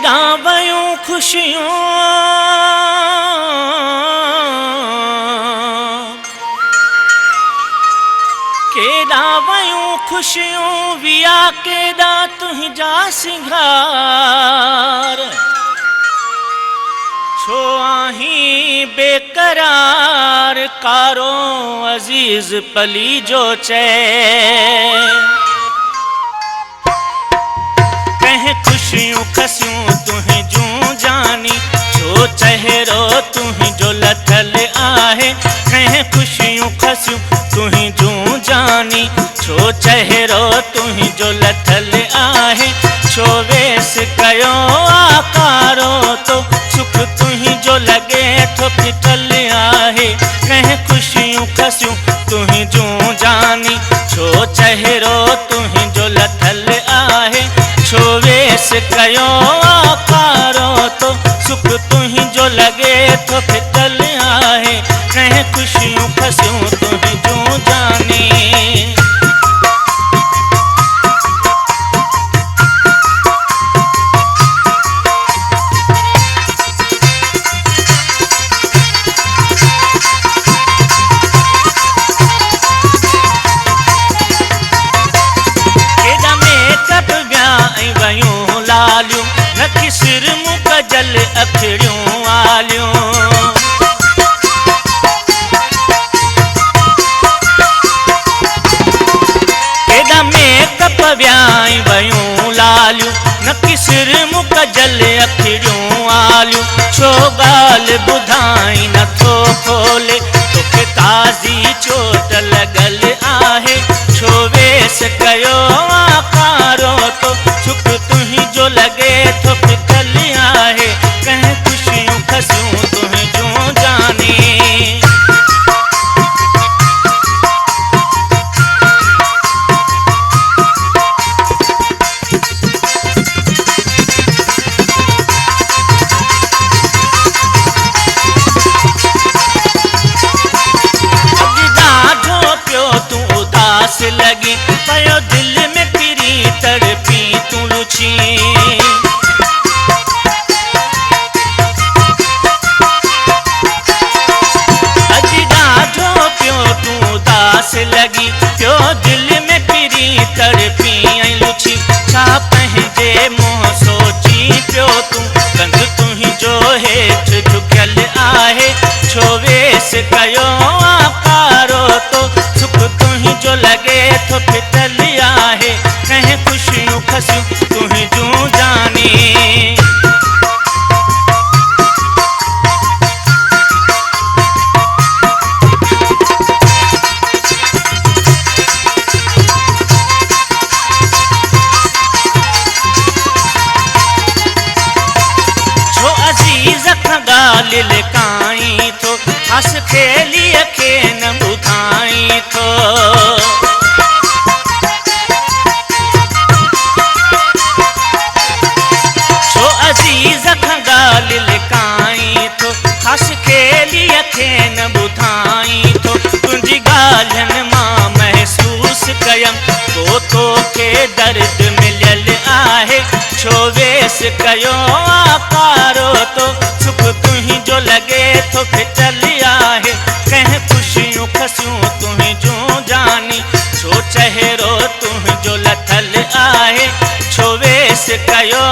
केॾां वयूं ख़ुशियूं केॾां वयूं ख़ुशियूं विया केॾा तुंहिंजा सिंगार छो आहीं बेकरार कारो अज़ीज़ पली जो चैन कंहिं ख़ुशियूं खसियूं तुंहिंजूं जानी छो चहिरो तुंहिंजो लथल आहे कंहिं ख़ुशियूं खसियूं तुंहिंजूं जानी छो चहिरो तुंहिंजो लथल आहे छो वेस कयो आकारो तो सुख तुंहिंजो लॻे थो फिटल आहे कंहिं ख़ुशियूं खसियूं तुंहिंजूं जानी छो चहिरो तुंहिंजो लथल आहे छो वेस कयो आकारो तो सुख तुंहिंजो लॻे थो फिटल आहे कंहिं ख़ुशियूं खसियूं तुंहिंजूं जानी नखी सिर मुख जल अखिड़ियूं आलियूं केॾा मेकअप वियाई वयूं लालियूं नखी सिर मुख जल अखिड़ियूं आलियूं छो ॻाल्हि ॿुधाई नथो खोले तोखे ताज़ी चोट लॻल आहे छो वेस कयो आकारो तो सुख तुंहिंजो लॻे थो फिटल आहे कंहिं ख़ुशियूं खसियूं तुंहिंजूं जानी ॾाढो पियो तूं उदास लॻी पयो दिल में किरी तड़पी तूं लुची अॼु ॾाढो पियो तूं उदास लॻी पियो दिल में किरी तड़पी ऐं लुची छा पंहिंजे मुंहुं सोची पियो तूं कंध तुंहिंजो हेठि झुकियल आहे छो वेस कयो आकारो तो सुख तुंहिंजो लॻे थो फिटल आहे कंहिं ख़ुशियूं खसियूं तुंहिंजूं जानी छो अज़ीज़ खां ॻाल्हि लिकाई थो हस खेलीअ खे न ॿुधाई थो छो अज़ीज़ खां ॻाल्हि लिकाई थो हस खेलीअ खे न ॿुधाई थो तुंहिंजी ॻाल्हियुनि मां महसूस कयमि तो तोखे दर्द मिलियल आहे छो वेस कयो आकारो तो सुख तुंहिंजो लॻे थो फिटल आहे कंहिं ख़ुशियूं खसियूं तुंहिंजूं जानी छो चहिरो तुंहिंजो लथल आहे छो वेस कयो